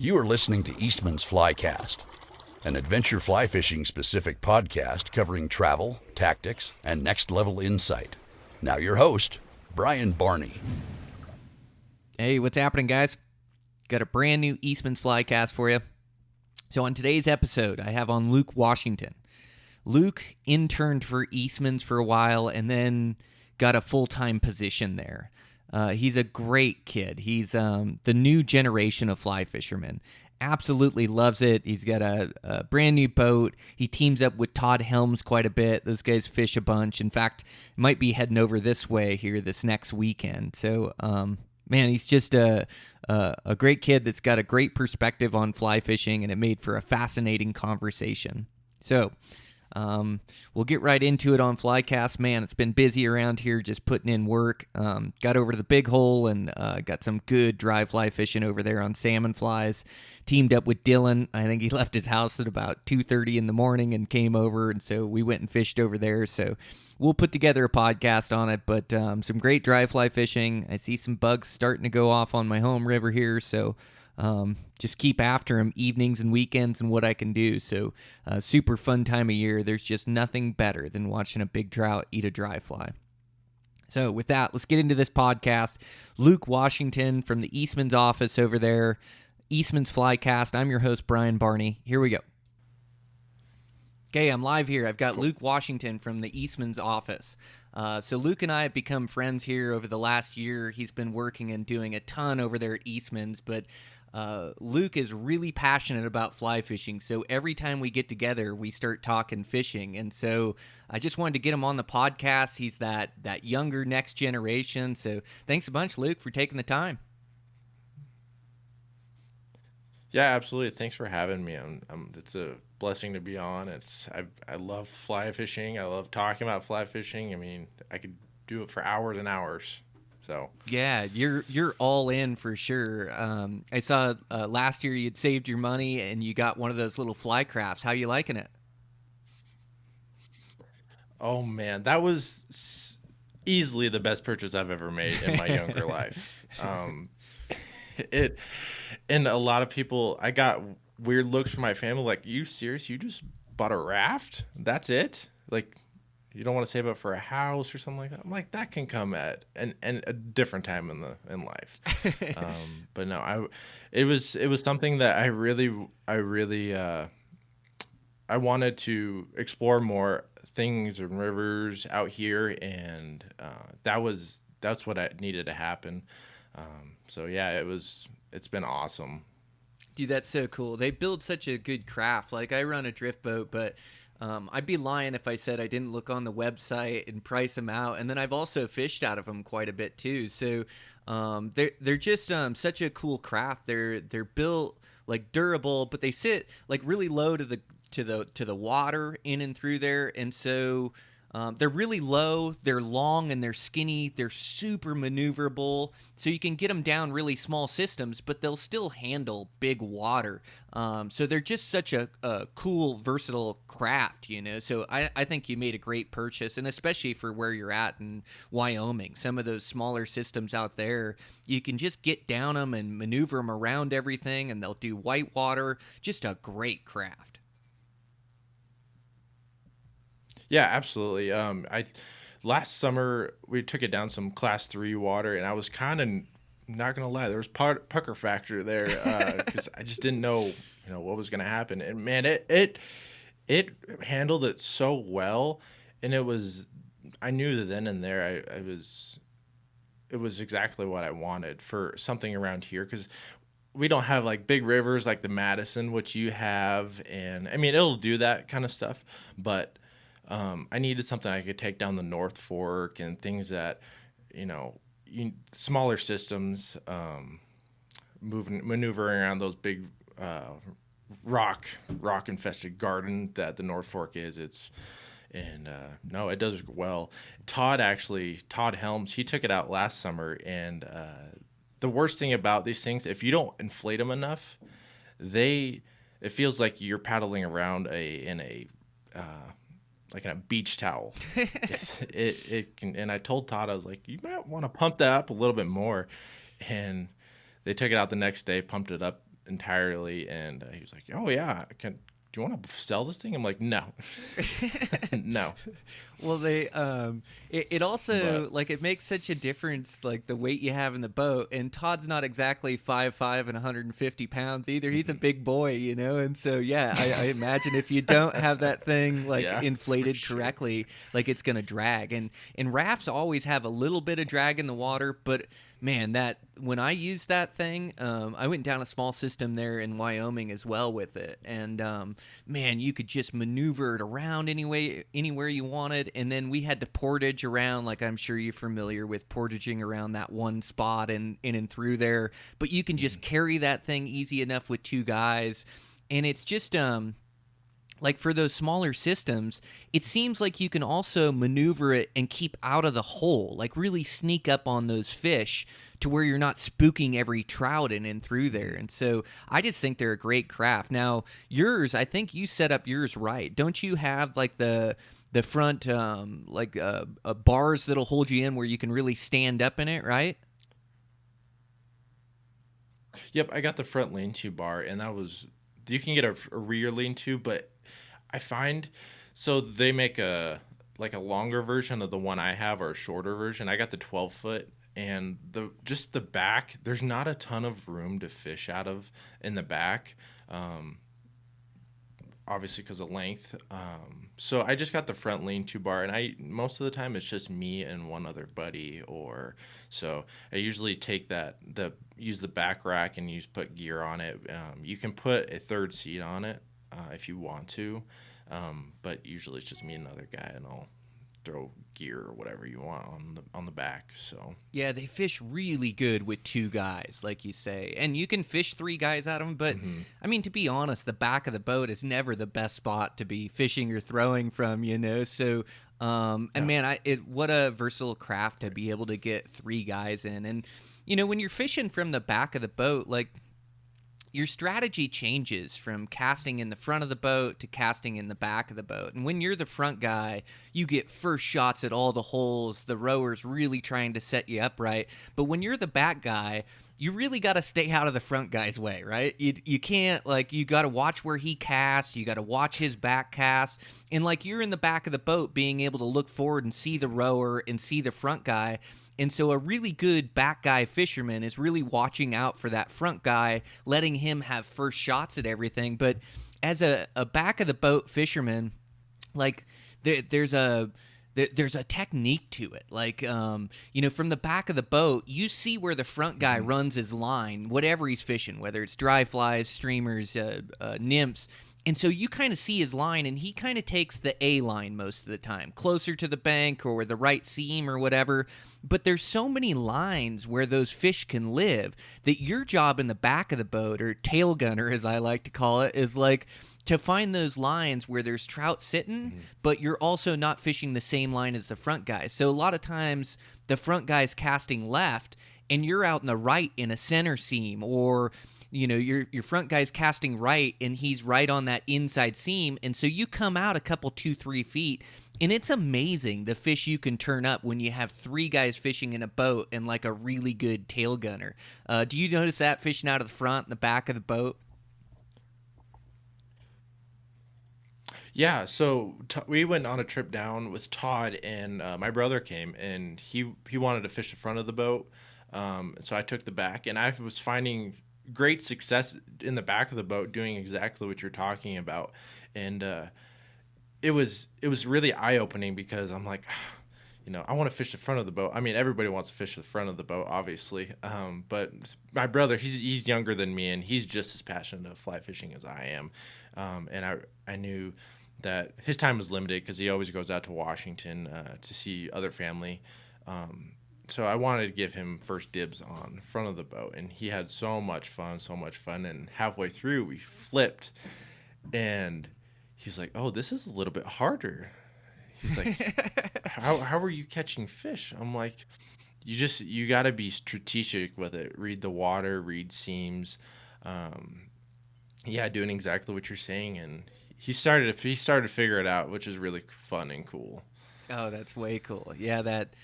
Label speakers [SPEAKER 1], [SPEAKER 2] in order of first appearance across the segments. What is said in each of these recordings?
[SPEAKER 1] You are listening to Eastman's Flycast, an adventure fly fishing specific podcast covering travel, tactics, and next level insight. Now your host, Brian Barney.
[SPEAKER 2] Hey, what's happening, guys? Got a brand new Eastman's Flycast for you. So on today's episode, I have on Luke Washington. Luke interned for Eastman's for a while and then got a full-time position there. He's a great kid. He's the new generation of fly fishermen. Absolutely loves it. He's got a brand new boat. He teams up with Todd Helms quite a bit. Those guys fish a bunch. In fact, might be heading over this way here this next weekend. So, man, he's just a great kid that's got a great perspective on fly fishing, and it made for a fascinating conversation. So, we'll get right into it on Flycast. Man, it's been busy around here just putting in work. Got over to the Big Hole and got some good dry fly fishing over there on salmon flies. Teamed up with Dylan. I think he left his house at about 2:30 in the morning and came over, and so we went and fished over there. So we'll put together a podcast on it, but some great dry fly fishing. I see some bugs starting to go off on my home river here, so just keep after them evenings and weekends and what I can do. So super fun time of year. There's just nothing better than watching a big trout eat a dry fly. So with that, let's get into this podcast. Luke Washington from the Eastman's office over there. Eastman's Flycast. I'm your host, Brian Barney. Here we go. Okay, I'm live here. I've got Luke Washington from the Eastman's office. So Luke and I have become friends here over the last year. He's been working and doing a ton over there at Eastman's, but Luke is really passionate about fly fishing, so every time we get together, we start talking fishing, and so I just wanted to get him on the podcast. He's that younger next generation, so thanks a bunch, Luke, for taking the time.
[SPEAKER 3] Yeah, absolutely. Thanks for having me. It's a blessing to be on. I love fly fishing. I love talking about fly fishing. I mean, I could do it for hours and hours. So
[SPEAKER 2] yeah, you're all in for sure. I saw last year you'd saved your money and you got one of those little Flycrafts. How you liking it?
[SPEAKER 3] Oh man, that was easily the best purchase I've ever made in my younger life. And a lot of people, I got weird looks from my family like, you serious? You just bought a raft? That's it? Like, you don't want to save up for a house or something like that? I'm like, that can come at and a different time in life. But no, it was something that I wanted to explore more things and rivers out here, and that's what I needed to happen. So yeah, it's been awesome.
[SPEAKER 2] Dude, that's so cool. They build such a good craft. Like, I run a drift boat, but I'd be lying if I said I didn't look on the website and price them out. And then I've also fished out of them quite a bit too. So they're just such a cool craft. They're built like durable, but they sit like really low to the water in and through there. And so they're really low, they're long, and they're skinny. They're super maneuverable, so you can get them down really small systems, but they'll still handle big water. So they're just such a cool, versatile craft, you know? So I think you made a great purchase, and especially for where you're at in Wyoming. Some of those smaller systems out there, you can just get down them and maneuver them around everything, and they'll do whitewater. Just a great craft.
[SPEAKER 3] Yeah, absolutely. Last summer we took it down some class 3 water, and I was kind of not gonna lie, there was pucker factor there because I just didn't know what was gonna happen. And man, it handled it so well, and I knew that then and there it was exactly what I wanted for something around here, because we don't have like big rivers like the Madison, which you have, and I mean it'll do that kind of stuff, but I needed something I could take down the North Fork and things that, smaller systems, maneuvering around those big rock infested garden that the North Fork is. No, it does well. Todd Helms, he took it out last summer, and the worst thing about these things, if you don't inflate them enough, it feels like you're paddling around in a beach towel. It can. And I told Todd, I was like, you might want to pump that up a little bit more. And they took it out the next day, pumped it up, entirely. And he was like, "Oh yeah, do you want to sell this thing?" I'm like, "No, no."
[SPEAKER 2] Well, it also
[SPEAKER 3] But
[SPEAKER 2] like it makes such a difference, like the weight you have in the boat. And Todd's not exactly 5'5" and 150 pounds either. He's a big boy, and so yeah, I imagine if you don't have that thing like
[SPEAKER 3] yeah, for
[SPEAKER 2] inflated
[SPEAKER 3] sure.
[SPEAKER 2] correctly, like it's gonna drag. And rafts always have a little bit of drag in the water, but man, that when I used that thing, I went down a small system there in Wyoming as well with it, and man, you could just maneuver it around anywhere you wanted. And then we had to portage around, like I'm sure you're familiar with portaging around that one spot and in and through there. But you can just carry that thing easy enough with two guys, and it's just like for those smaller systems, it seems like you can also maneuver it and keep out of the hole, like really sneak up on those fish to where you're not spooking every trout in and through there. And so I just think they're a great craft. Now, yours, I think you set up yours right. Don't you have like the front bars that'll hold you in where you can really stand up in it, right?
[SPEAKER 3] Yep, I got the front lean-to bar, and that was you can get a rear lean-to, but I find so they make a like a longer version of the one I have or a shorter version. I got the 12-foot, and the back. There's not a ton of room to fish out of in the back, obviously because of length. So I just got the front lean-to bar, and I most of the time it's just me and one other buddy, or so I usually take use the back rack and put gear on it. You can put a third seat on it if you want to, but usually it's just me and another guy, and I'll throw gear or whatever you want on the back. So
[SPEAKER 2] Yeah, they fish really good with two guys, like you say. And you can fish three guys out of them, but I mean, to be honest, the back of the boat is never the best spot to be fishing or throwing from, So, and man, what a versatile craft to be able to get three guys in. And, when you're fishing from the back of the boat, like, your strategy changes from casting in the front of the boat to casting in the back of the boat. And when you're the front guy, you get first shots at all the holes, the rower's really trying to set you up right. But when you're the back guy, you really got to stay out of the front guy's way, right? You can't, like, you got to watch where he casts, you got to watch his back cast. And, like, you're in the back of the boat being able to look forward and see the rower and see the front guy. And so a really good back guy fisherman is really watching out for that front guy, letting him have first shots at everything. But as a back of the boat fisherman, like there's a technique to it. Like, from the back of the boat, you see where the front guy runs his line, whatever he's fishing, whether it's dry flies, streamers, nymphs. And so you kind of see his line, and he kind of takes the A line most of the time, closer to the bank or the right seam or whatever. But there's so many lines where those fish can live that your job in the back of the boat, or tail gunner as I like to call it, is like to find those lines where there's trout sitting, but you're also not fishing the same line as the front guy. So a lot of times the front guy's casting left, and you're out in the right in a center seam, or your front guy's casting right and he's right on that inside seam. And so you come out a couple, 2-3 feet, and it's amazing the fish you can turn up when you have three guys fishing in a boat and like a really good tail gunner. Do you notice that fishing out of the front and the back of the boat?
[SPEAKER 3] yeah, so we went on a trip down with Todd, and my brother came, and he wanted to fish the front of the boat. So I took the back, and I was finding great success in the back of the boat doing exactly what you're talking about. And it was really eye-opening, because I'm like, I want to fish the front of the boat. I mean, everybody wants to fish the front of the boat, obviously. But my brother, he's younger than me, and he's just as passionate about fly fishing as I am. And I knew that his time was limited because he always goes out to Washington to see other family. So I wanted to give him first dibs on front of the boat, and he had so much fun. And halfway through, we flipped, and he was like, "Oh, this is a little bit harder." He's like, "How are you catching fish?" I'm like, "You got to be strategic with it. Read the water, read seams." Doing exactly what you're saying, and he started to figure it out, which is really fun and cool.
[SPEAKER 2] Oh, that's way cool. Yeah, that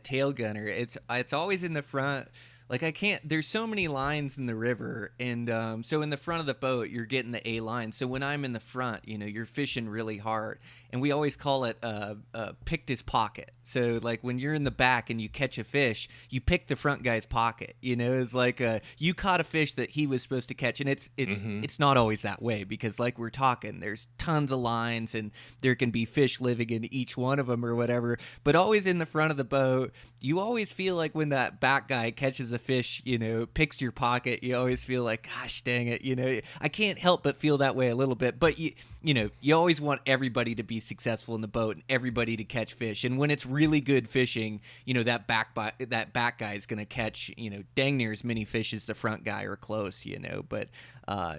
[SPEAKER 2] tail gunner. It's always in the front. like I can't. There's so many lines in the river, and so in the front of the boat, you're getting the A line. So when I'm in the front, you're fishing really hard, and we always call it picked his pocket. So like when you're in the back and you catch a fish, you pick the front guy's pocket. It's like you caught a fish that he was supposed to catch, and it's not always that way because like we're talking, there's tons of lines, and there can be fish living in each one of them or whatever. But always in the front of the boat, you always feel like when that back guy catches a fish, picks your pocket, you always feel like, gosh dang it, I can't help but feel that way a little bit. But you always want everybody to be successful in the boat and everybody to catch fish. And when it's really good fishing, that back guy is going to catch, dang near as many fish as the front guy or close, But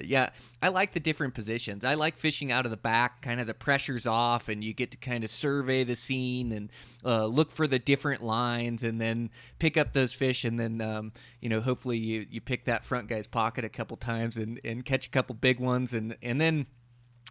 [SPEAKER 2] yeah, I like the different positions. I like fishing out of the back, kind of the pressure's off, and you get to kind of survey the scene and look for the different lines, and then pick up those fish, and then hopefully you pick that front guy's pocket a couple times and catch a couple big ones, and then.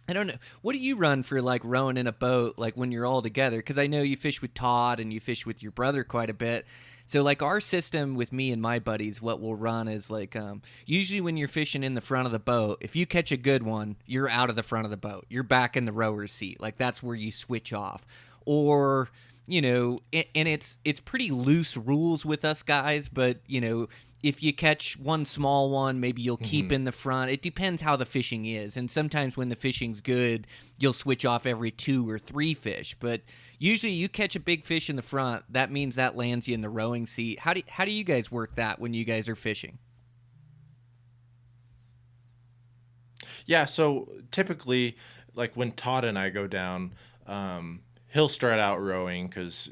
[SPEAKER 2] I don't know. What do you run for, like, rowing in a boat, like, when you're all together? Because I know you fish with Todd and you fish with your brother quite a bit. So, like, our system with me and my buddies, what we'll run is, like, usually when you're fishing in the front of the boat, if you catch a good one, you're out of the front of the boat. You're back in the rower's seat. Like, that's where you switch off. Or... and it's pretty loose rules with us guys, but, if you catch one small one, maybe you'll keep in the front. It depends how the fishing is. And sometimes when the fishing's good, you'll switch off every 2 or 3 fish. But usually you catch a big fish in the front, that means that lands you in the rowing seat. How do you guys work that when you guys are fishing?
[SPEAKER 3] Yeah, so typically, like when Todd and I go down, he'll start out rowing because,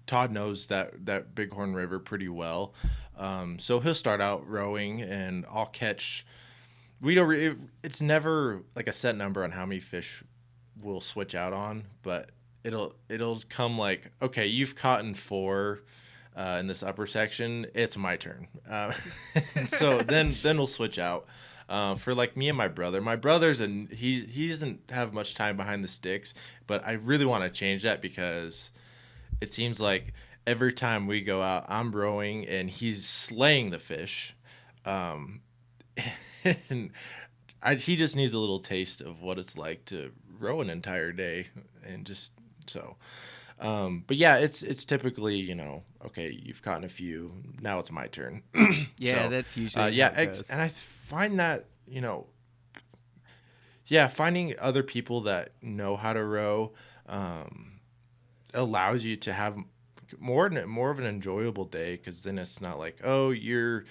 [SPEAKER 3] Todd knows that Bighorn River pretty well. So he'll start out rowing, and I'll catch. It's never like a set number on how many fish we'll switch out on, but it'll come like, okay, you've caught in 4 in this upper section. It's my turn. So then we'll switch out. For like me and my brother. My brother's he doesn't have much time behind the sticks, but I really want to change that because it seems like every time we go out, I'm rowing and he's slaying the fish. And he just needs a little taste of what it's like to row an entire day, and just so. But yeah, it's typically, okay, you've caught a few, now it's my turn.
[SPEAKER 2] Yeah, so, that's usually how it goes.
[SPEAKER 3] And I find that, finding other people that know how to row allows you to have more of an enjoyable day, because then it's not like, oh, you're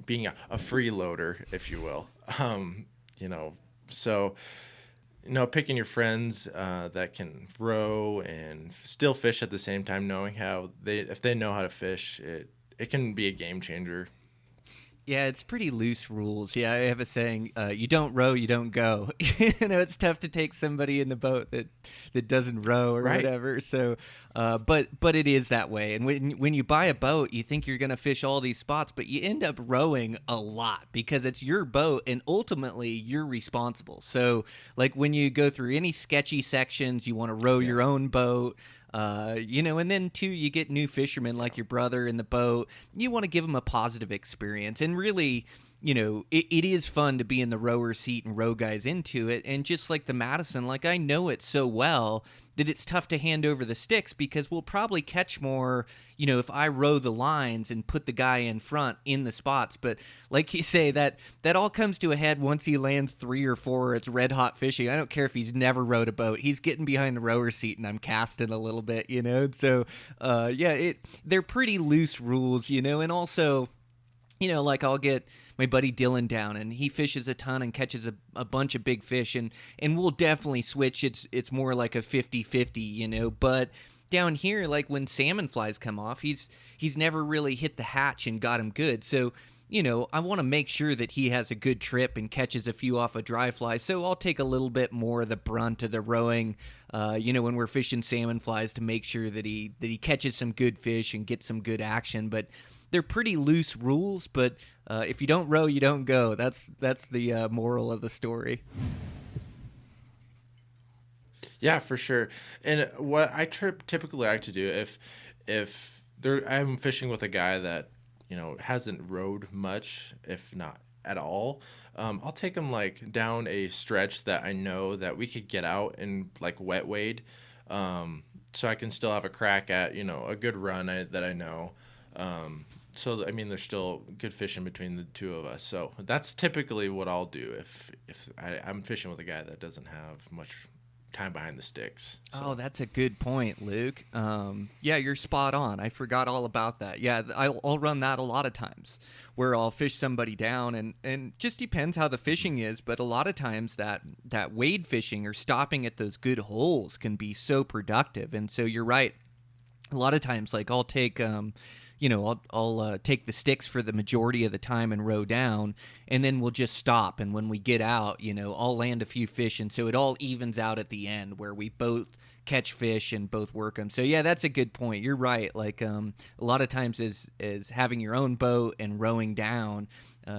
[SPEAKER 3] being a freeloader, if you will. So picking your friends that can row and still fish at the same time, knowing if they know how to fish, it can be a game changer.
[SPEAKER 2] Yeah, it's pretty loose rules. Yeah, I have a saying, you don't row, you don't go. It's tough to take somebody in the boat that doesn't row or
[SPEAKER 3] right.
[SPEAKER 2] whatever. So, but it is that way. And when you buy a boat, you think you're going to fish all these spots, but you end up rowing a lot because it's your boat and ultimately you're responsible. So, like when you go through any sketchy sections, you want to row your own boat. And then too, you get new fishermen like your brother in the boat. You want to give them a positive experience, and really, it is fun to be in the rower seat and row guys into it. And just like the Madison, like I know it so well that it's tough to hand over the sticks because we'll probably catch more, if I row the lines and put the guy in front in the spots. But like you say, that all comes to a head once he lands 3 or 4, it's red hot fishing. I don't care if he's never rowed a boat. He's getting behind the rower seat and I'm casting a little bit, So, they're pretty loose rules, and also, like I'll get my buddy Dylan down and he fishes a ton and catches a bunch of big fish, and we'll definitely switch. It's more like a 50-50, but down here, like when salmon flies come off, he's never really hit the hatch and got him good. So, I want to make sure that he has a good trip and catches a few off a dry fly. So I'll take a little bit more of the brunt of the rowing, when we're fishing salmon flies, to make sure that he catches some good fish and gets some good action. But they're pretty loose rules, but if you don't row, you don't go. That's the moral of the story.
[SPEAKER 3] Yeah, for sure. And what I typically like to do, if I'm fishing with a guy that hasn't rode much, if not at all, I'll take them like down a stretch that I know that we could get out and like wet wade, so I can still have a crack at a good run that I know. So I mean, there's still good fishing between the two of us. So that's typically what I'll do if I'm fishing with a guy that doesn't have much time behind the sticks. So.
[SPEAKER 2] Oh, that's a good point, Luke. Yeah, you're spot on. I forgot all about that. Yeah, I'll run that a lot of times where I'll fish somebody down, and just depends how the fishing is, but a lot of times that wade fishing or stopping at those good holes can be so productive. And so you're right. A lot of times, like I'll take I'll take the sticks for the majority of the time and row down, and then we'll just stop. And when we get out, I'll land a few fish, and so it all evens out at the end where we both catch fish and both work them. So yeah, that's a good point. You're right. Like a lot of times as having your own boat and rowing down,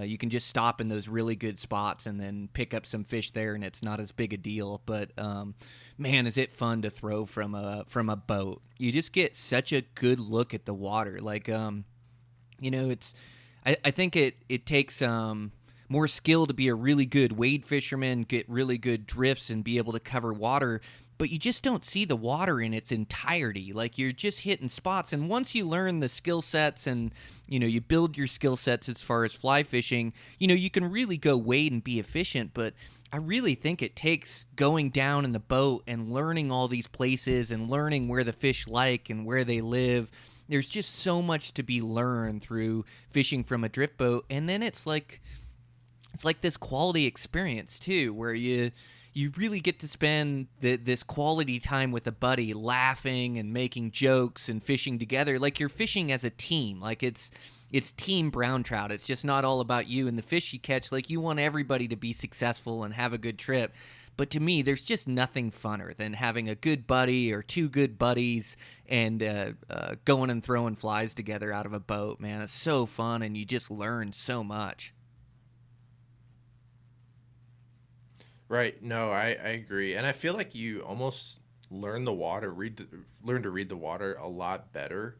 [SPEAKER 2] you can just stop in those really good spots and then pick up some fish there, and it's not as big a deal. But man, is it fun to throw from a boat. You just get such a good look at the water. Like it's I think it takes more skill to be a really good wade fisherman, get really good drifts and be able to cover water, but you just don't see the water in its entirety. Like you're just hitting spots, and once you learn the skill sets and you build your skill sets as far as fly fishing, you can really go wade and be efficient. But I really think it takes going down in the boat and learning all these places and learning where the fish like and where they live. There's just so much to be learned through fishing from a drift boat, and then it's like this quality experience too, where you really get to spend this quality time with a buddy, laughing and making jokes and fishing together. Like you're fishing as a team. Like it's team brown trout. It's just not all about you and the fish you catch. Like you want everybody to be successful and have a good trip. But to me, there's just nothing funner than having a good buddy or two good buddies and going and throwing flies together out of a boat, man. It's so fun, and you just learn so much.
[SPEAKER 3] Right. No, I agree. And I feel like you almost learn learn to read the water a lot better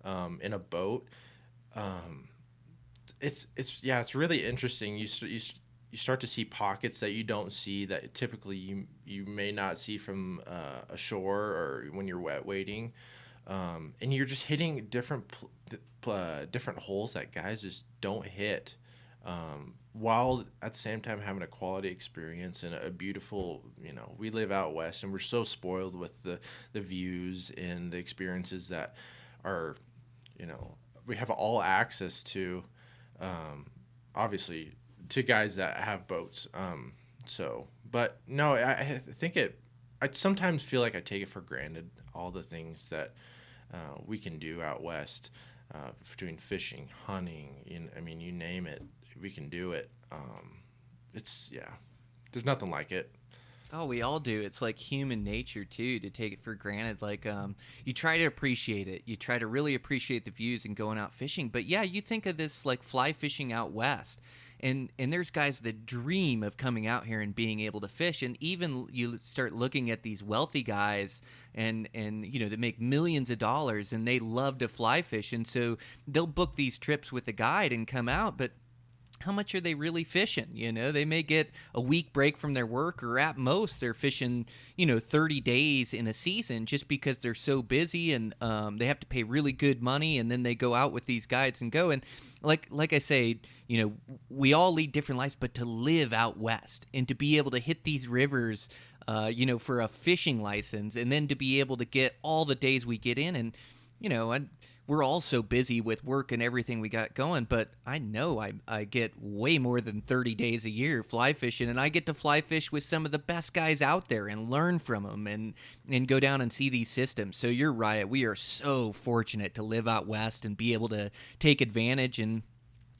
[SPEAKER 3] in a boat. It's really interesting. You start to see pockets that you don't see, that typically you may not see from ashore or when you're wet wading, and you're just hitting different holes that guys just don't hit, while at the same time having a quality experience and a beautiful. We live out west, and we're so spoiled with the views and the experiences that are, we have all access to, obviously, to guys that have boats. But no, I think I sometimes feel like I take it for granted, all the things that we can do out west, between fishing, hunting, you name it, we can do it. There's nothing like it.
[SPEAKER 2] Oh, we all do. It's like human nature too, to take it for granted. Like you try to appreciate it. You try to really appreciate the views and going out fishing. But yeah, you think of this like fly fishing out west. And there's guys that dream of coming out here and being able to fish. And even you start looking at these wealthy guys and that make millions of dollars, and they love to fly fish. And so they'll book these trips with a guide and come out, but how much are they really fishing? They may get a week break from their work, or at most they're fishing, 30 days in a season, just because they're so busy, and they have to pay really good money, and then they go out with these guides and go. And like I say, we all lead different lives, but to live out west and to be able to hit these rivers, for a fishing license, and then to be able to get all the days we get in, and we're all so busy with work and everything we got going, but I know I get way more than 30 days a year fly fishing, and I get to fly fish with some of the best guys out there and learn from them and go down and see these systems. So you're right. We are so fortunate to live out west and be able to take advantage, and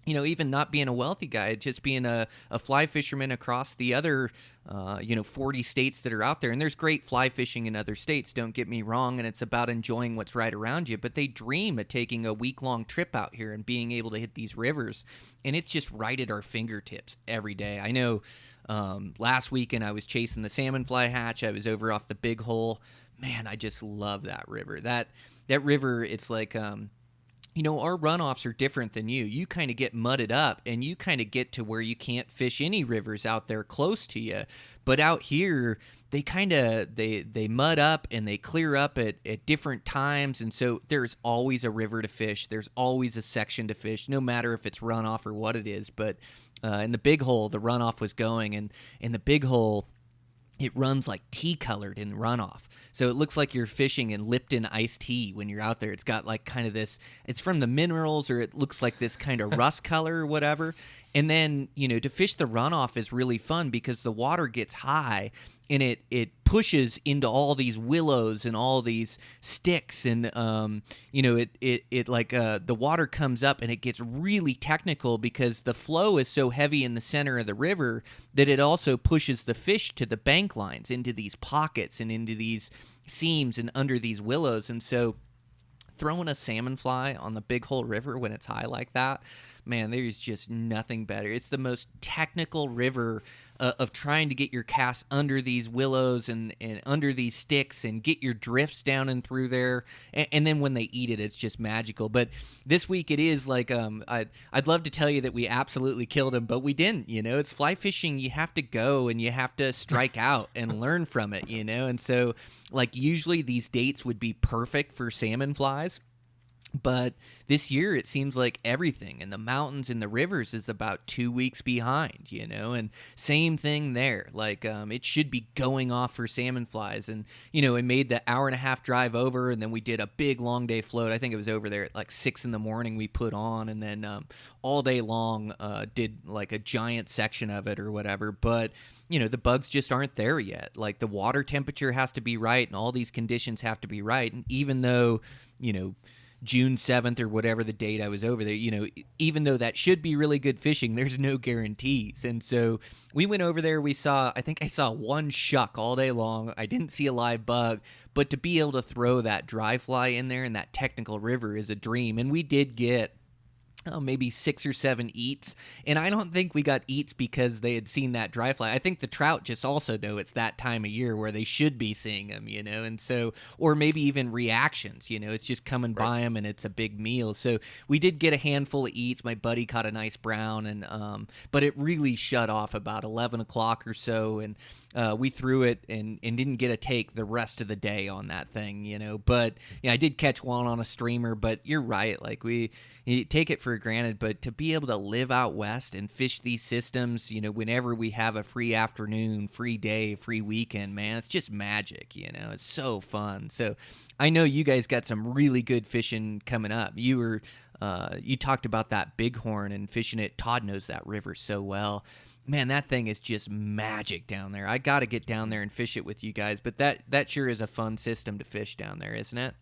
[SPEAKER 2] even not being a wealthy guy, just being a fly fisherman across the other 40 states that are out there. And there's great fly fishing in other states, don't get me wrong, and it's about enjoying what's right around you. But they dream of taking a week-long trip out here and being able to hit these rivers. And it's just right at our fingertips every day. I know last weekend I was chasing the salmon fly hatch. I was over off the Big Hole. Man, I just love that river. That river, it's like our runoffs are different than you. You kind of get mudded up, and you kind of get to where you can't fish any rivers out there close to you. But out here, they kind of they mud up and they clear up at different times, and so there's always a river to fish. There's always a section to fish, no matter if it's runoff or what it is. But in the Big Hole, the runoff was going, and in the Big Hole, it runs like tea-colored in runoff. So it looks like you're fishing in Lipton iced tea when you're out there. It's got like kind of this, it's from the minerals, or it looks like this kind of rust color or whatever. And then, to fish the runoff is really fun because the water gets high and it pushes into all these willows and all these sticks, and the water comes up and it gets really technical because the flow is so heavy in the center of the river that it also pushes the fish to the bank lines, into these pockets and into these seams and under these willows. And so throwing a salmon fly on the Big Hole River when it's high like that, man, there's just nothing better. It's the most technical river of trying to get your cast under these willows and under these sticks and get your drifts down and through there. And then when they eat it, it's just magical. But this week it is like, I'd love to tell you that we absolutely killed him, but we didn't. It's fly fishing. You have to go and you have to strike out and learn from it, And so like usually these dates would be perfect for salmon flies. But this year, it seems like everything in the mountains and the rivers is about 2 weeks behind, and same thing there. Like, it should be going off for salmon flies. And, it made the hour-and-a-half drive over, and then we did a big long day float. I think it was over there at like 6 in the morning we put on, and then all day long did like a giant section of it or whatever. But the bugs just aren't there yet. Like, the water temperature has to be right, and all these conditions have to be right. And even though, June 7th or whatever the date I was over there, even though that should be really good fishing, there's no guarantees. And so we went over there, I think I saw one shuck all day long. I didn't see a live bug, but to be able to throw that dry fly in there in that technical river is a dream. And we did get maybe 6 or 7 eats. And I don't think we got eats because they had seen that dry fly. I think the trout just also know it's that time of year where they should be seeing them, and so, or maybe even reactions, it's just coming by them and it's a big meal. So we did get a handful of eats. My buddy caught a nice brown, and but it really shut off about 11 o'clock or so. And we threw it and didn't get a take the rest of the day on that thing, But I did catch one on a streamer. But you're right, like you take it for granted. But to be able to live out west and fish these systems, whenever we have a free afternoon, free day, free weekend, man, it's just magic. It's so fun. So I know you guys got some really good fishing coming up. You talked about that bighorn and fishing it. Todd knows that river so well. Man, that thing is just magic down there. I got to get down there and fish it with you guys, but that sure is a fun system to fish down there, isn't it?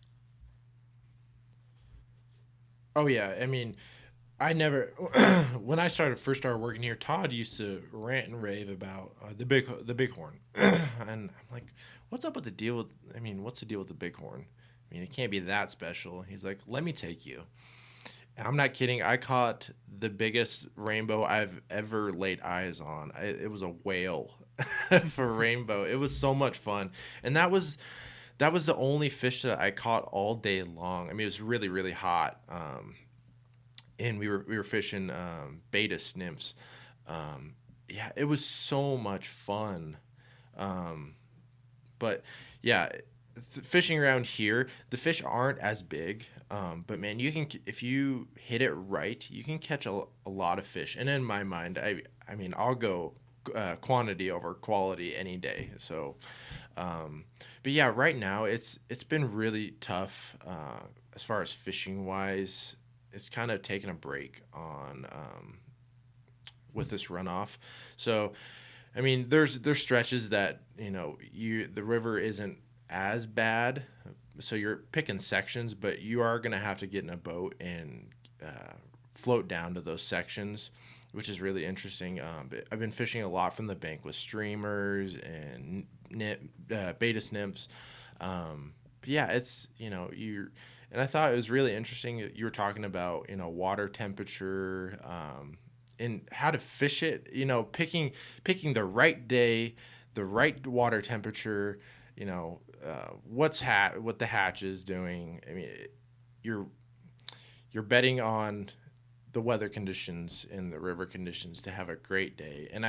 [SPEAKER 3] Oh yeah, I mean, I never when I first started working here, Todd used to rant and rave about the bighorn, and I'm like, what's up with the deal with? What's the deal with the bighorn? It can't be that special. He's like, let me take you. I'm not kidding. I caught the biggest rainbow I've ever laid eyes on. It was a whale for rainbow. It was so much fun, and that was the only fish that I caught all day long. It was really, really hot, and we were fishing beta nymphs. Yeah, it was so much fun. But yeah, fishing around here, the fish aren't as big. But man, if you hit it right, you can catch a lot of fish. And in my mind, I'll go quantity over quality any day. So, but yeah, right now it's been really tough as far as fishing wise. It's kind of taken a break on with this runoff. So, there's stretches that the river isn't as bad. So you're picking sections, but you are going to have to get in a boat and float down to those sections, which is really interesting. But I've been fishing a lot from the bank with streamers and beta nymphs. But yeah, it's, and I thought it was really interesting that you were talking about, water temperature and how to fish it, picking the right day, the right water temperature, what the hatch is doing. you're betting on the weather conditions and the river conditions to have a great day. And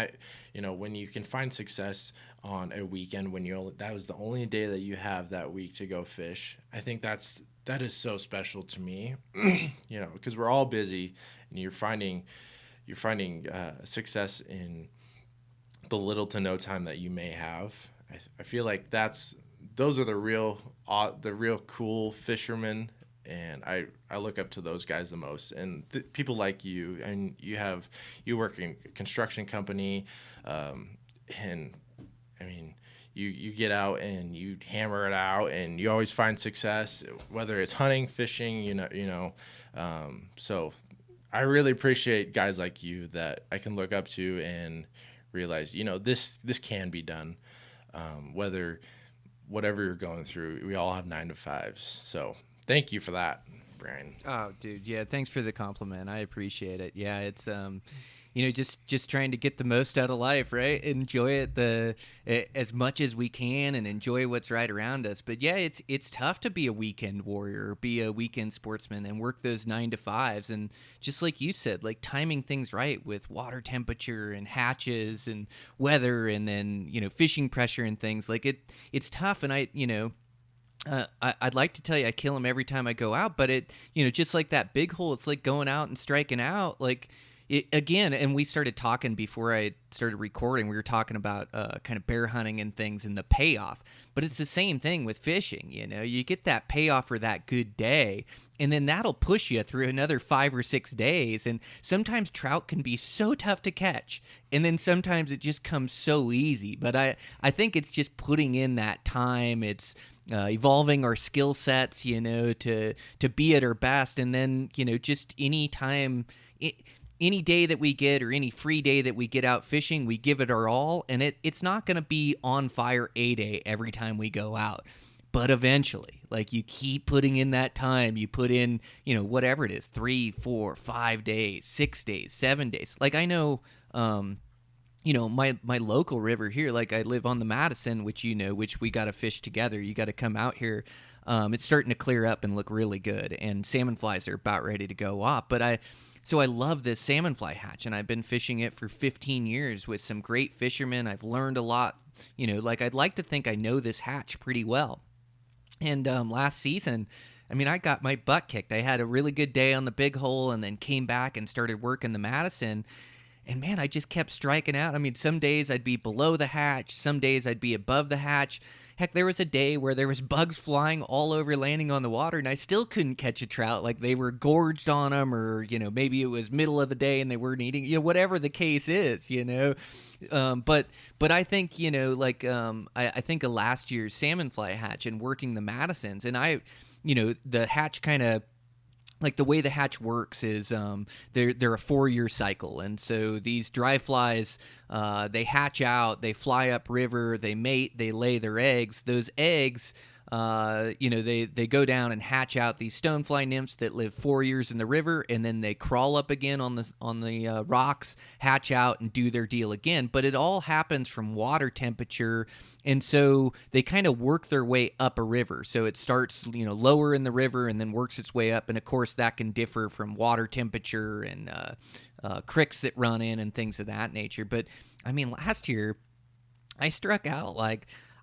[SPEAKER 3] when you can find success on a weekend when that was the only day that you have that week to go fish, I think that is so special to me. Because we're all busy, and you're finding success in the little to no time that you may have. I feel like those are the real cool fishermen, and I look up to those guys the most. And people like you, and you work in a construction company, and I mean, you get out and you hammer it out, and you always find success, whether it's hunting, fishing, so I really appreciate guys like you that I can look up to and realize, this can be done, whatever you're going through. We all have 9 to 5s. So thank you for that, Brian.
[SPEAKER 2] Oh, dude. Yeah. Thanks for the compliment. I appreciate it. Yeah. It's, just trying to get the most out of life, right? Enjoy it as much as we can, and enjoy what's right around us. But yeah, it's tough to be a weekend warrior, be a weekend sportsman, and work those 9 to 5s. And just like you said, like timing things right with water temperature and hatches and weather, and then fishing pressure and things like it's tough. And I'd like to tell you I kill them every time I go out, but just like that big hole, it's like going out and striking out, like. Again, and we started talking before I started recording, we were talking about kind of bear hunting and things and the payoff. But it's the same thing with fishing, You get that payoff for that good day, and then that'll push you through another 5 or 6 days. And sometimes trout can be so tough to catch, and then sometimes it just comes so easy. But I think it's just putting in that time. It's evolving our skill sets, to be at our best. And then, just any time... Any day that we get, or any free day that we get out fishing, we give it our all, and it's not going to be on fire A-day every time we go out. But eventually, like, you keep putting in that time, you put in, whatever it is, 3, 4, 5 days, 6 days, 7 days. Like, I know, my local river here, like, I live on the Madison, which which we got to fish together. You got to come out here. It's starting to clear up and look really good, and salmon flies are about ready to go off. But So I love this salmon fly hatch, and I've been fishing it for 15 years with some great fishermen. I've learned a lot. I'd like to think I know this hatch pretty well. And last season, I got my butt kicked. I had a really good day on the big hole, and then came back and started working the Madison. And man, I just kept striking out. Some days I'd be below the hatch. Some days I'd be above the hatch. Heck, there was a day where there was bugs flying all over, landing on the water, and I still couldn't catch a trout. Like, they were gorged on them, or, maybe it was middle of the day and they weren't eating, whatever the case is, But I think, I think of last year's salmon fly hatch and working the Madisons, and the hatch kind of, like, the way the hatch works is they're a 4-year cycle. And so these dry flies, they hatch out, they fly up river, they mate, they lay their eggs. Those eggs, they go down and hatch out these stonefly nymphs that live 4 years in the river, and then they crawl up again on the rocks, hatch out, and do their deal again. But it all happens from water temperature, and so they kind of work their way up a river. So it starts, lower in the river and then works its way up. And of course, that can differ from water temperature and creeks that run in and things of that nature. But last year I struck out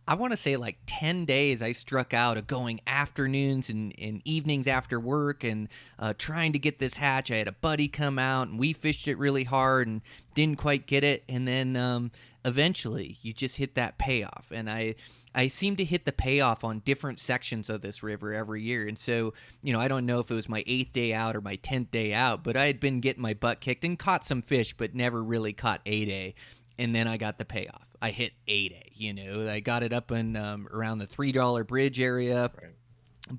[SPEAKER 2] I want to say 10 days I struck out of going afternoons and evenings after work and trying to get this hatch. I had a buddy come out, and we fished it really hard and didn't quite get it. And then eventually you just hit that payoff. And I seem to hit the payoff on different sections of this river every year. And so, I don't know if it was my 8th day out or my 10th day out, but I had been getting my butt kicked and caught some fish, but never really caught A-day. And then I got the payoff. I hit A-day, I got it up in around the $3 bridge area. Right.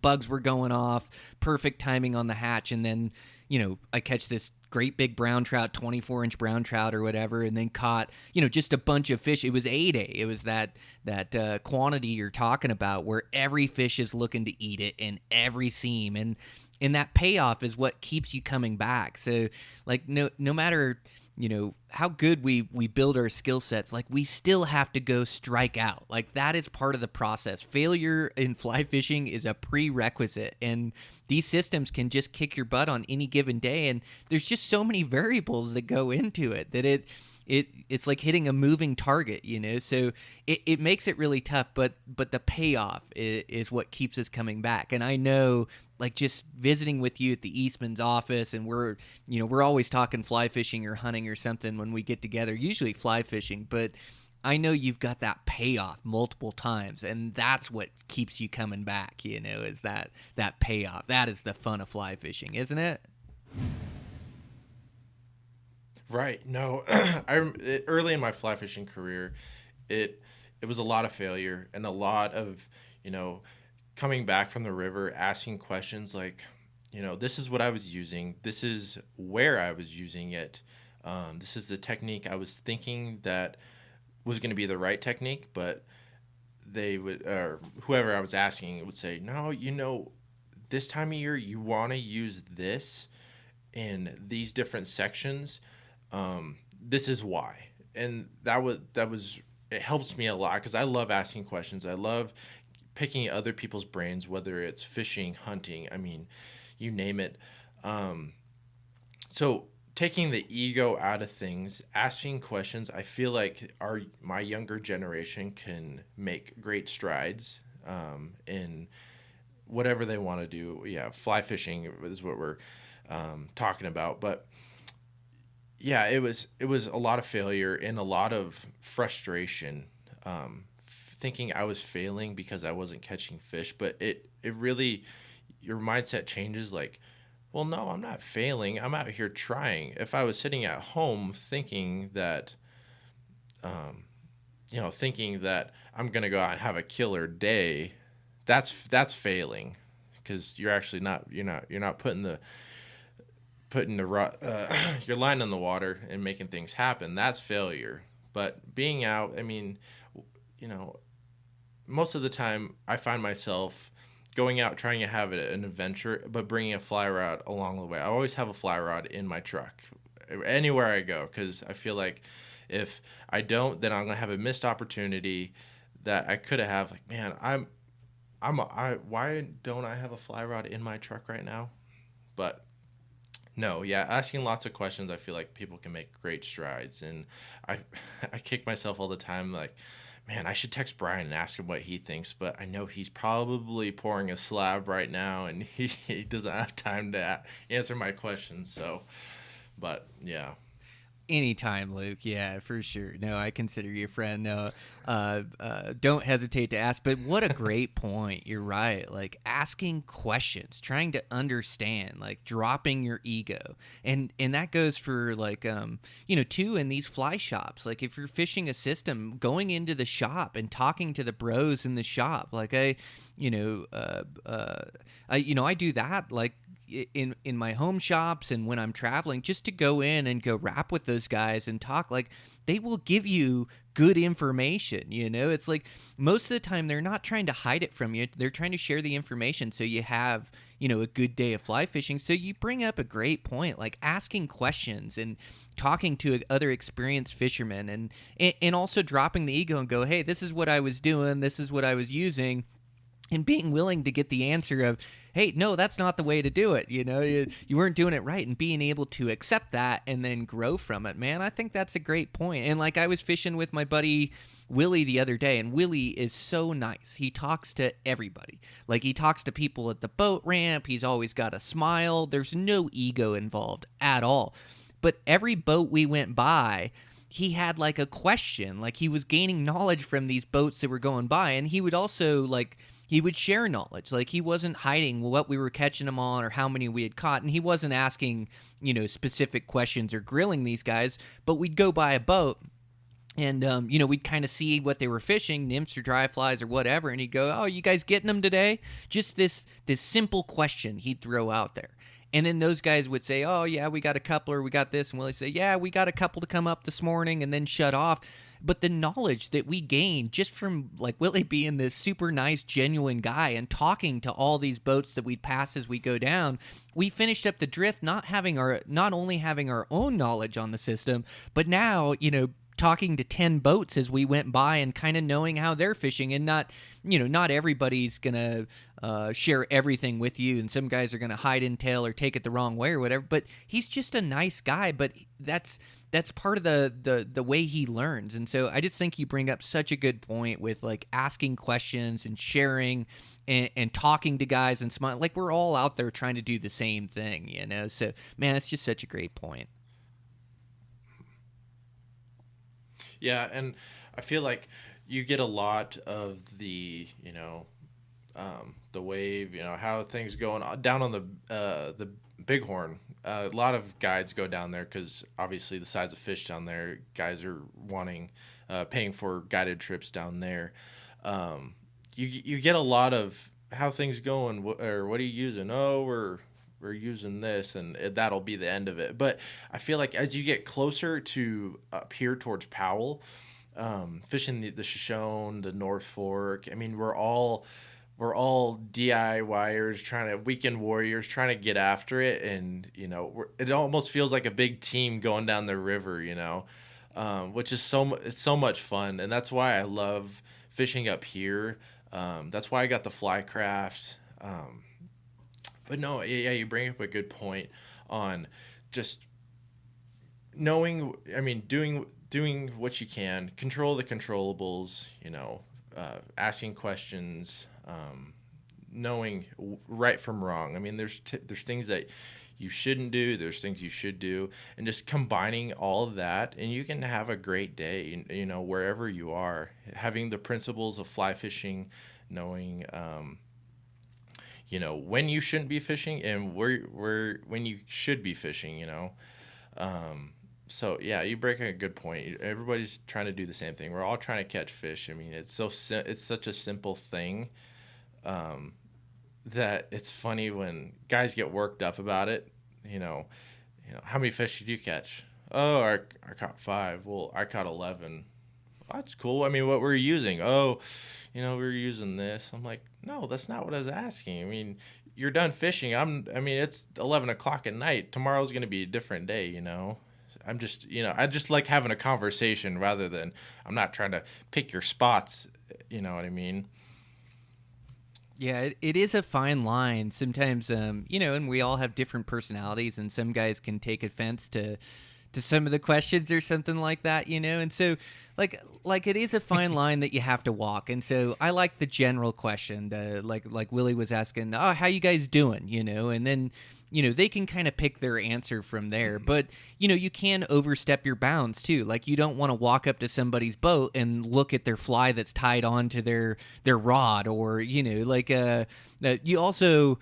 [SPEAKER 2] Bugs were going off, perfect timing on the hatch. And then, I catch this great big brown trout, 24-inch brown trout or whatever, and then caught, just a bunch of fish. It was A-day. It was that quantity you're talking about where every fish is looking to eat it in every seam. And that payoff is what keeps you coming back. So, no matter... how good we build our skill sets, like we still have to go strike out. Like that is part of the process. Failure in fly fishing is a prerequisite, and these systems can just kick your butt on any given day. And there's just so many variables that go into it that it's like hitting a moving target, so it makes it really tough, but the payoff is what keeps us coming back. And I know, like, just visiting with you at the Eastmans office, and we're always talking fly fishing or hunting or something when we get together, usually fly fishing, but I know you've got that payoff multiple times, and that's what keeps you coming back, is that payoff. That is the fun of fly fishing, isn't it?
[SPEAKER 3] Right. No, early in my fly fishing career, it was a lot of failure and a lot of, coming back from the river, asking questions like, this is what I was using. This is where I was using it. This is the technique I was thinking that was going to be the right technique, but they would, or whoever I was asking would say, no, this time of year, you want to use this in these different sections. This is why. And that was it helps me a lot because I love asking questions. I love picking other people's brains, whether it's fishing, hunting, I mean, you name it. So taking the ego out of things, asking questions, I feel like my younger generation can make great strides in whatever they want to do. Yeah, fly fishing is what we're talking about, but yeah, it was a lot of failure and a lot of frustration, thinking I was failing because I wasn't catching fish. But it really, your mindset changes. Like, well, no, I'm not failing. I'm out here trying. If I was sitting at home thinking that, thinking that I'm gonna go out and have a killer day, that's failing, because you're actually not. You're not putting your line on the water and making things happen. That's failure. But being out, I mean, most of the time I find myself going out trying to have an adventure, but bringing a fly rod along the way. I always have a fly rod in my truck anywhere I go, because I feel like if I don't, then I'm gonna have a missed opportunity that I could have. Like, man, why don't I have a fly rod in my truck right now? But no, yeah, asking lots of questions, I feel like people can make great strides. And I kick myself all the time, like, man, I should text Brian and ask him what he thinks, but I know he's probably pouring a slab right now, and he doesn't have time to answer my questions. So, but yeah.
[SPEAKER 2] Anytime, Luke. Yeah, for sure. No, I consider you a friend. No, don't hesitate to ask. But what a great point. You're right. Like, asking questions, trying to understand, like dropping your ego, and that goes for like too, in these fly shops. Like, if you're fishing a system, going into the shop and talking to the bros in the shop. Like I do that. Like, in my home shops and when I'm traveling, just to go in and go rap with those guys and talk. Like, they will give you good information. It's like most of the time they're not trying to hide it from you. They're trying to share the information so you have a good day of fly fishing. So you bring up a great point, like asking questions and talking to other experienced fishermen, and also dropping the ego and go, hey, this is what I was doing, this is what I was using, and being willing to get the answer of, hey, no, that's not the way to do it. You weren't doing it right, and being able to accept that and then grow from it, man. I think that's a great point. And like, I was fishing with my buddy Willie the other day, and Willie is so nice. He talks to everybody. Like, he talks to people at the boat ramp. He's always got a smile. There's no ego involved at all. But every boat we went by, he had like a question. Like, he was gaining knowledge from these boats that were going by, and he would also he would share knowledge. Like, he wasn't hiding what we were catching them on or how many we had caught. And he wasn't asking, specific questions or grilling these guys. But we'd go by a boat and, we'd kind of see what they were fishing, nymphs or dry flies or whatever. And he'd go, oh, you guys getting them today? Just this simple question he'd throw out there. And then those guys would say, oh, yeah, we got a couple, or we got this. And Willie'd say, yeah, we got a couple to come up this morning, and then shut off. but the knowledge that we gained just from like Willie being this super nice, genuine guy and talking to all these boats that we'd pass as we go down, we finished up the drift not only having our own knowledge on the system, but now, talking to 10 boats as we went by and kind of knowing how they're fishing. And not everybody's gonna share everything with you, and some guys are gonna hide intel or take it the wrong way or whatever, but he's just a nice guy. But that's part of the way he learns. And so I just think you bring up such a good point with like asking questions and sharing and talking to guys and smile. Like we're all out there trying to do the same thing, so man, it's just such a great point.
[SPEAKER 3] Yeah, and I feel like you get a lot of the, the wave, how things going down on the Bighorn. A lot of guides go down there because obviously the size of fish down there, guys are paying for guided trips down there. You get a lot of how things going, or what are you using? Oh, we're using this, and that'll be the end of it. But I feel like as you get closer to up here towards Powell, fishing the Shoshone, the North Fork, I mean, we're all DIYers weekend warriors trying to get after it, and it almost feels like a big team going down the river, which is it's so much fun, and that's why I love fishing up here. That's why I got the Flycraft. But no, yeah, you bring up a good point on just knowing, doing what you can, control the controllables, asking questions, knowing right from wrong. I mean, there's things that you shouldn't do, there's things you should do, and just combining all of that, and you can have a great day, wherever you are. Having the principles of fly fishing, knowing, when you shouldn't be fishing and when you should be fishing, So yeah, you break a good point. Everybody's trying to do the same thing. We're all trying to catch fish. I mean, it's such a simple thing, that it's funny when guys get worked up about it. How many fish did you catch? Oh, I caught 5. Well, I caught 11. Well, that's cool. I mean, what were you using? Oh, we were using this. I'm like, no, that's not what I was asking. I mean, you're done fishing. It's 11 o'clock at night. Tomorrow's going to be a different day, I'm just, I just like having a conversation rather than, I'm not trying to pick your spots. You know what I mean?
[SPEAKER 2] Yeah, it is a fine line. Sometimes, and we all have different personalities, and some guys can take offense to some of the questions or something like that, and so like it is a fine line that you have to walk. And so I like the general question, like Willie was asking, oh, how you guys doing, and then they can kind of pick their answer from there. But you can overstep your bounds too. Like you don't want to walk up to somebody's boat and look at their fly that's tied onto their rod, or you also,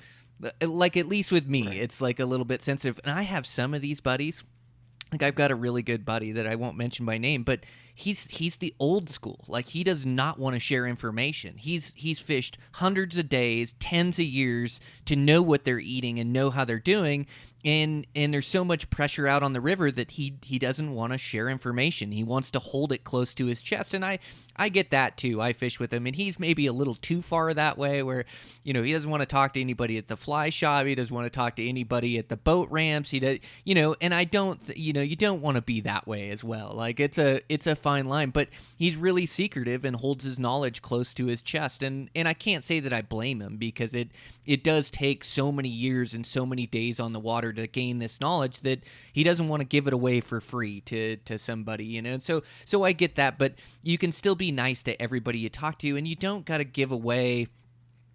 [SPEAKER 2] like, at least with me, right, it's like a little bit sensitive. And I have some of these buddies. Like I've got a really good buddy that I won't mention by name, but he's the old school. Like he does not want to share information. He's fished hundreds of days, tens of years to know what they're eating and know how they're doing. And there's so much pressure out on the river that he doesn't want to share information. He wants to hold it close to his chest, and I get that too. I fish with him, and he's maybe a little too far that way, where he doesn't want to talk to anybody at the fly shop. He doesn't want to talk to anybody at the boat ramps. He does, and I don't, you don't want to be that way as well. Like it's a fine line, but he's really secretive and holds his knowledge close to his chest, and I can't say that I blame him, because it does take so many years and so many days on the water to gain this knowledge that he doesn't want to give it away for free to somebody, and so I get that. But you can still be nice to everybody you talk to, and you don't got to give away,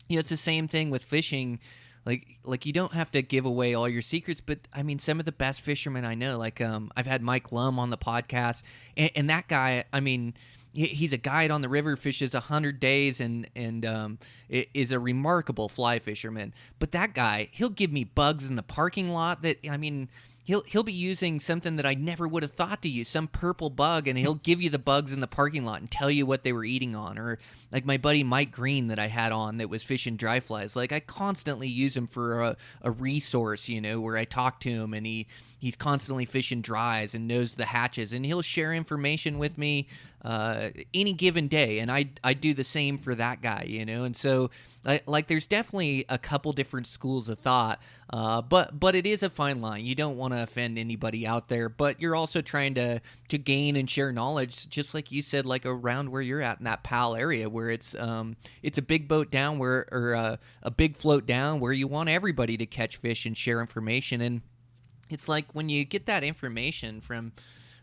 [SPEAKER 2] it's the same thing with fishing. Like you don't have to give away all your secrets, but I mean, some of the best fishermen I know, like I've had Mike Lum on the podcast, and that guy, I mean, he's a guide on the river, fishes 100 days, and is a remarkable fly fisherman. But that guy, he'll give me bugs in the parking lot that, I mean, he'll be using something that I never would have thought to use, some purple bug, and he'll give you the bugs in the parking lot and tell you what they were eating on. Or like my buddy Mike Green that I had on that was fishing dry flies. Like I constantly use him for a resource, where I talk to him, and he's constantly fishing dries and knows the hatches, and he'll share information with me any given day, and I do the same for that guy, you know. And so like there's definitely a couple different schools of thought, but it is a fine line. You don't want to offend anybody out there, but you're also trying to gain and share knowledge, just like you said, like around where you're at in that PAL area, where it's a big boat down or a big float down, where you want everybody to catch fish and share information. And it's like when you get that information from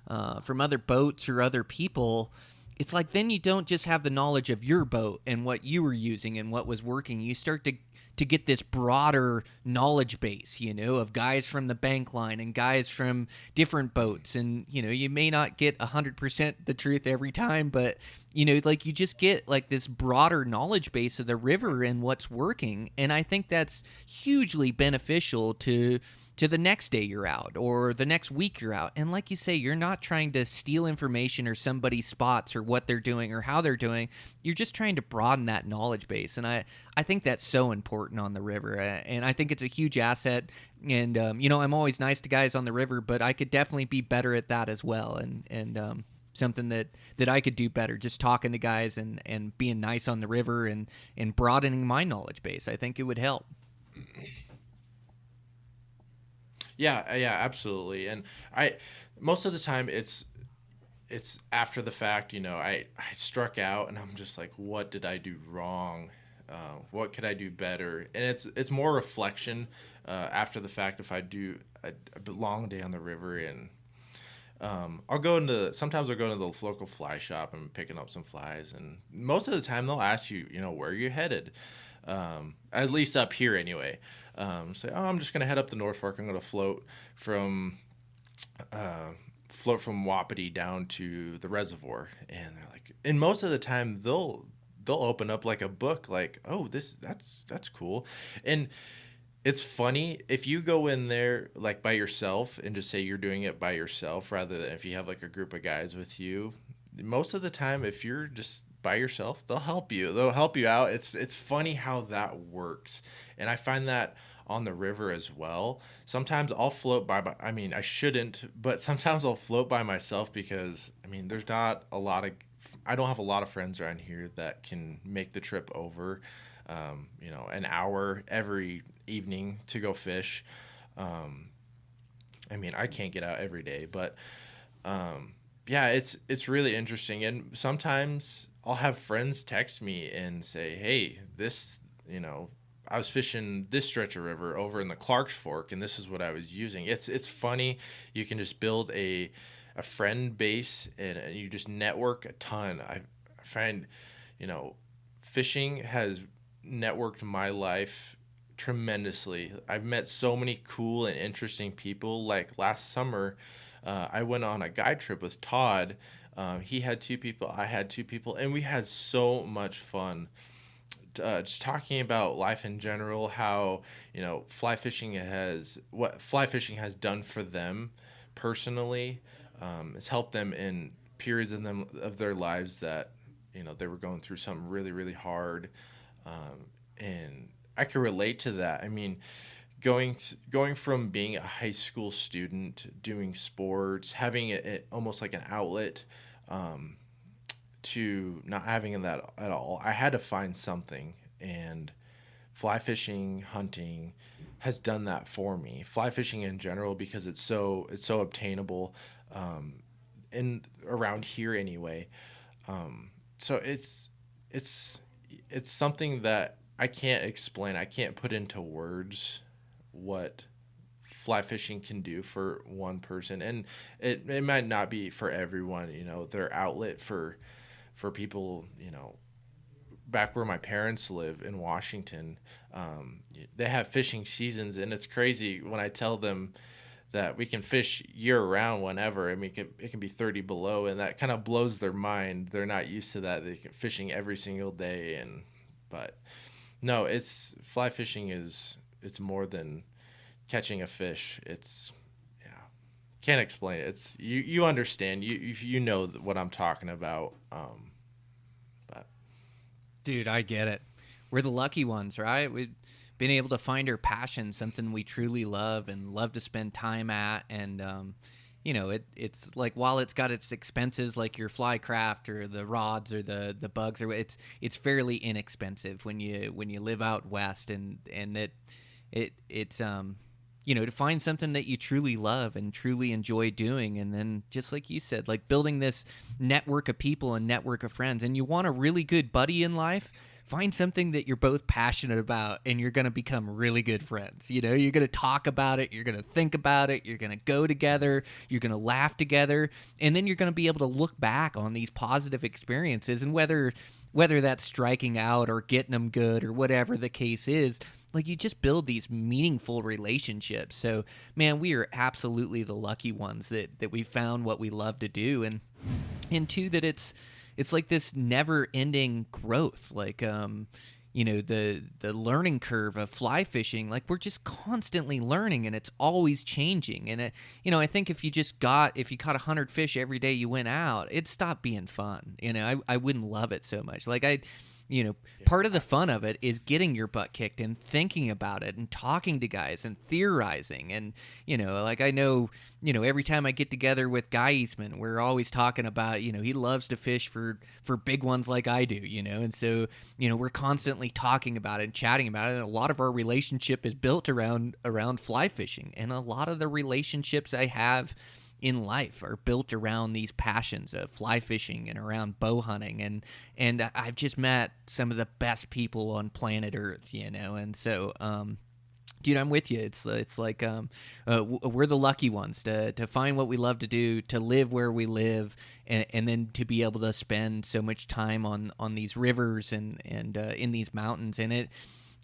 [SPEAKER 2] other boats or other people, it's like then you don't just have the knowledge of your boat and what you were using and what was working. You start to get this broader knowledge base, you know, of guys from the bank line and guys from different boats. And, you know, you may not get 100% the truth every time, but, you know, like you just get like this broader knowledge base of the river and what's working. And I think that's hugely beneficial to the next day you're out or the next week you're out. And like you say, you're not trying to steal information or somebody's spots or what they're doing or how they're doing. You're just trying to broaden that knowledge base. And I think that's so important on the river. And I think it's a huge asset. And, you know, I'm always nice to guys on the river, but I could definitely be better at that as well. And something that I could do better, just talking to guys and being nice on the river and broadening my knowledge base. I think it would help.
[SPEAKER 3] Yeah, absolutely. And most of the time it's after the fact, you know, I struck out and I'm just like, what did I do wrong? What could I do better? And it's more reflection after the fact. If I do a long day on the river, and sometimes I'll go into the local fly shop and picking up some flies, and most of the time they'll ask you, you know, where you're headed. At least up here anyway. Say, oh, I'm just going to head up the North Fork. I'm going to float from Wapiti down to the reservoir. And they're like, and most of the time they'll open up like a book, like, oh, that's cool. And it's funny if you go in there like by yourself and just say you're doing it by yourself, rather than if you have like a group of guys with you. Most of the time, if you're just by yourself, they'll help you out. It's funny how that works. And I find that on the river as well. Sometimes I'll float by I mean, I shouldn't, but sometimes I'll float by myself because, I mean, I don't have a lot of friends around here that can make the trip over, you know, an hour every evening to go fish. I mean, I can't get out every day, but yeah, it's really interesting. And sometimes I'll have friends text me and say, hey, you know, I was fishing this stretch of river over in the Clark's Fork, and this is what I was using. It's funny. You can just build a friend base, and you just network a ton. I find, you know, fishing has networked my life tremendously. I've met so many cool and interesting people. Like last summer, I went on a guide trip with Todd. He had 2 people, I had 2 people, and we had so much fun. Just talking about life in general, how, you know, what fly fishing has done for them personally. It's helped them in periods of their lives that, you know, they were going through something really, really hard. And I can relate to that. I mean, going from being a high school student, doing sports, having it almost like an outlet, to not having that at all. I had to find something, and fly fishing, hunting has done that for me. Fly fishing in general, because it's so obtainable, in around here anyway. So it's something that I can't explain. I can't put into words what fly fishing can do for one person, and it might not be for everyone. You know, their outlet for people, you know, back where my parents live in Washington, they have fishing seasons, and it's crazy when I tell them that we can fish year round whenever. I mean, it can be 30 below, and that kind of blows their mind. They're not used to that. They're fishing every single day, but no, fly fishing it's more than catching a fish. Can't explain it. It's you understand. You know what I'm talking about. But
[SPEAKER 2] dude, I get it. We're the lucky ones, right? We've been able to find our passion, something we truly love and love to spend time at, and it's like, while it's got its expenses, like your Flycraft or the rods or the bugs, or it's fairly inexpensive when you live out west, and it's to find something that you truly love and truly enjoy doing, and then, just like you said, like building this network of people and network of friends. And you want a really good buddy in life, find something that you're both passionate about, and you're going to become really good friends. You're going to talk about it, you're going to think about it, you're going to go together, you're going to laugh together, and then you're going to be able to look back on these positive experiences. And whether that's striking out or getting them good or whatever the case is, like, you just build these meaningful relationships. So, man, we are absolutely the lucky ones that we found what we love to do, and two, that it's like this never-ending growth. Like, the learning curve of fly fishing, like, we're just constantly learning, and it's always changing. And I think if you caught 100 fish every day you went out, it'd stop being fun. I wouldn't love it so much. Like, part of the fun of it is getting your butt kicked and thinking about it and talking to guys and theorizing. And, like, I know, every time I get together with Guy Eastman, we're always talking about, he loves to fish for big ones like I do, and so, we're constantly talking about it and chatting about it. And a lot of our relationship is built around fly fishing. And a lot of the relationships I have in life are built around these passions of fly fishing and around bow hunting, and I've just met some of the best people on planet Earth, and so, dude, I'm with you. It's like, we're the lucky ones to find what we love to do, to live where we live, and then to be able to spend so much time on these rivers and in these mountains. And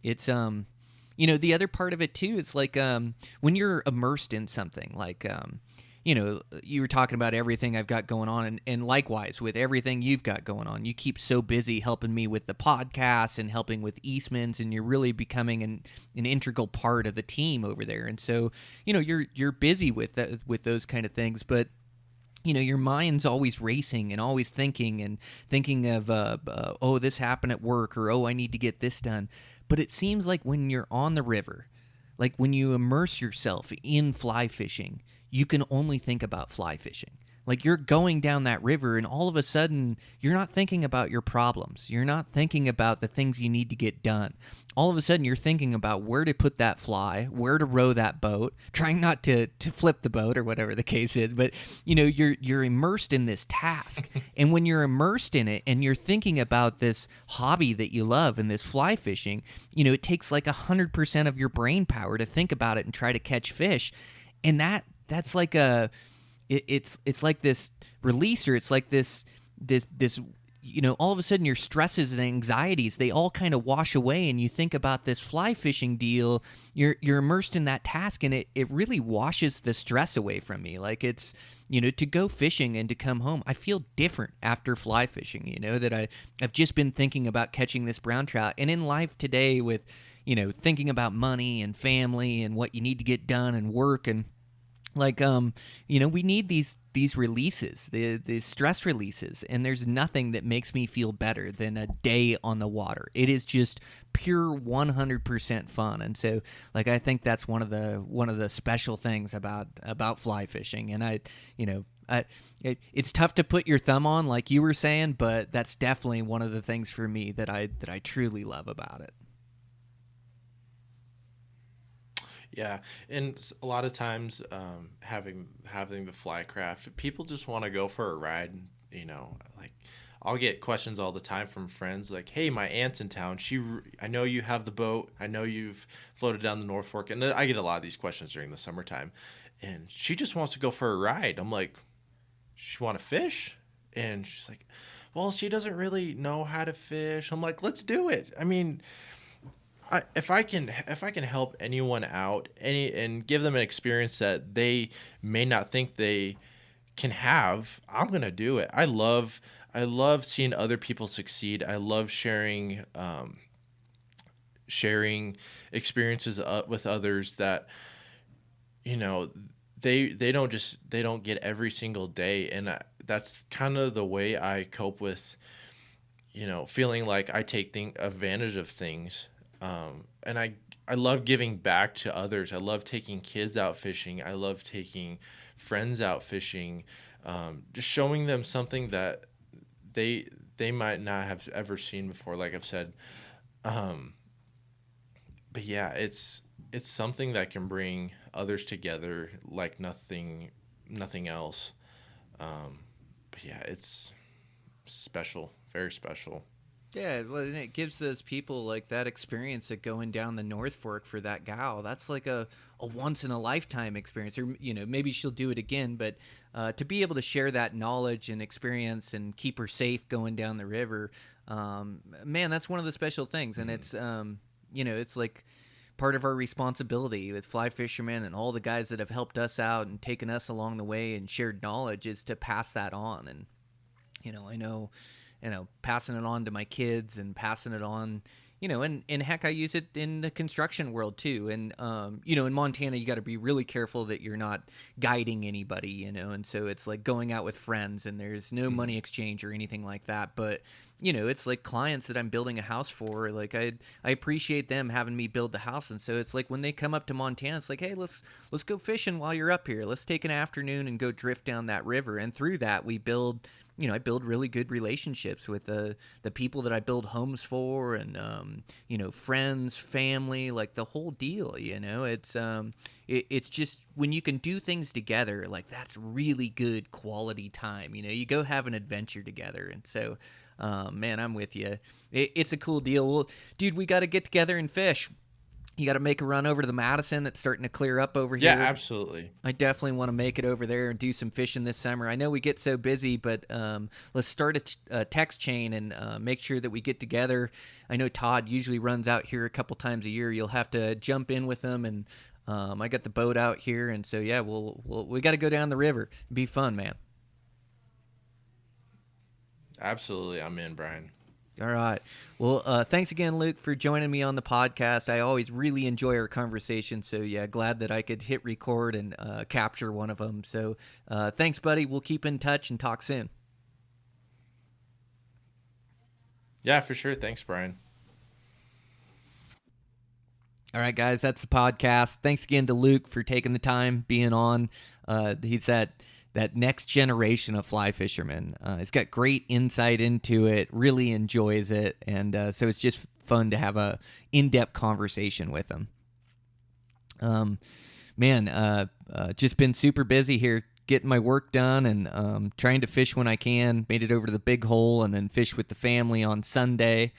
[SPEAKER 2] it's the other part of it too, it's like, when you're immersed in something, like, you were talking about everything I've got going on, and likewise with everything you've got going on. You keep so busy helping me with the podcast and helping with Eastmans, and you're really becoming an integral part of the team over there. And so, you're busy with those kind of things, but your mind's always racing and always thinking of, oh, this happened at work, or, oh, I need to get this done. But it seems like when you're on the river, like when you immerse yourself in fly fishing, you can only think about fly fishing. Like, you're going down that river, and all of a sudden, you're not thinking about your problems. You're not thinking about the things you need to get done. All of a sudden, you're thinking about where to put that fly, where to row that boat, trying not to flip the boat or whatever the case is. But, you're immersed in this task. And when you're immersed in it and you're thinking about this hobby that you love and this fly fishing, it takes like 100% of your brain power to think about it and try to catch fish. And that's like it's like this releaser. It's like this all of a sudden your stresses and anxieties, they all kind of wash away, and you think about this fly fishing deal. You're immersed in that task, and it really washes the stress away from me. Like, it's, to go fishing and to come home, I feel different after fly fishing, that I've just been thinking about catching this brown trout. And in life today, with, thinking about money and family and what you need to get done and work, and like, we need these releases, the stress releases, and there's nothing that makes me feel better than a day on the water. It is just pure 100% fun. And so, like, I think that's one of the special things about fly fishing. And it's tough to put your thumb on, like you were saying, but that's definitely one of the things for me that I truly love about it.
[SPEAKER 3] Yeah, and a lot of times, having the Flycraft, people just want to go for a ride. Like, I'll get questions all the time from friends like, "Hey, my aunt's in town. I know you have the boat. I know you've floated down the North Fork." And I get a lot of these questions during the summertime, and she just wants to go for a ride. I'm like, "She want to fish?" And she's like, "Well, she doesn't really know how to fish." I'm like, "Let's do it." I mean, if I can help anyone out and give them an experience that they may not think they can have, I'm gonna do it. I love seeing other people succeed. I love sharing experiences with others that they don't get every single day, and that's kind of the way I cope with feeling like I take advantage of things. And I love giving back to others. I love taking kids out fishing. I love taking friends out fishing. Just showing them something that they might not have ever seen before, like I've said. But yeah, it's something that can bring others together like nothing else. But yeah, it's special, very special.
[SPEAKER 2] Yeah, well, and it gives those people like that experience of going down the North Fork for that gal. That's like a once in a lifetime experience, or maybe she'll do it again. But to be able to share that knowledge and experience and keep her safe going down the river, man, that's one of the special things. And it's it's like part of our responsibility with fly fishermen and all the guys that have helped us out and taken us along the way and shared knowledge is to pass that on. And I know. Passing it on to my kids and passing it on, and heck, I use it in the construction world too. And, in Montana, you got to be really careful that you're not guiding anybody, and so it's like going out with friends and there's no money exchange or anything like that. But, it's like clients that I'm building a house for, like I appreciate them having me build the house. And so it's like when they come up to Montana, it's like, hey, let's go fishing while you're up here. Let's take an afternoon and go drift down that river. And through that, we build I build really good relationships with the people that I build homes for, and friends, family, like the whole deal. It's just when you can do things together, like that's really good quality time. You go have an adventure together, and so, man, I'm with you. It's a cool deal. Well, dude, we got to get together and fish. You got to make a run over to the Madison. It's starting to clear up over here.
[SPEAKER 3] Yeah, absolutely.
[SPEAKER 2] I definitely want to make it over there and do some fishing this summer. I know we get so busy, but let's start a text chain and make sure that we get together. I know Todd usually runs out here a couple times a year. You'll have to jump in with him, and I got the boat out here, and so yeah, we got to go down the river. It'd be fun, man.
[SPEAKER 3] Absolutely, I'm in, Brian.
[SPEAKER 2] All right. Well, thanks again, Luke, for joining me on the podcast. I always really enjoy our conversation. So, yeah, glad that I could hit record and capture one of them. So, thanks, buddy. We'll keep in touch and talk soon.
[SPEAKER 3] Yeah, for sure. Thanks, Brian.
[SPEAKER 2] All right, guys, that's the podcast. Thanks again to Luke for taking the time, being on. He's that next generation of fly fishermen. He's got great insight into it, really enjoys it, and so it's just fun to have a in-depth conversation with him. Just been super busy here getting my work done and trying to fish when I can. Made it over to the Big Hole and then fished with the family on Sunday.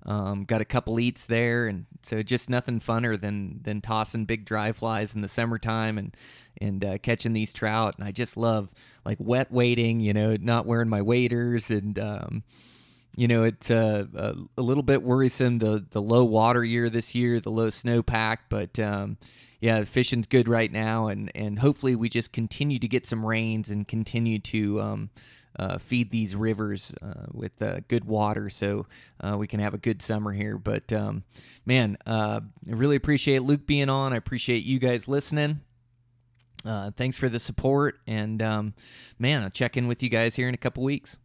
[SPEAKER 2] Got a couple eats there, and so just nothing funner than tossing big dry flies in the summertime and catching these trout. And I just love like wet wading, not wearing my waders, and it's a little bit worrisome the low water year this year, the low snowpack, but yeah, fishing's good right now, and hopefully we just continue to get some rains and continue to feed these rivers with good water, so we can have a good summer here. But I really appreciate Luke being on. I appreciate you guys listening. Thanks for the support, and I'll check in with you guys here in a couple weeks.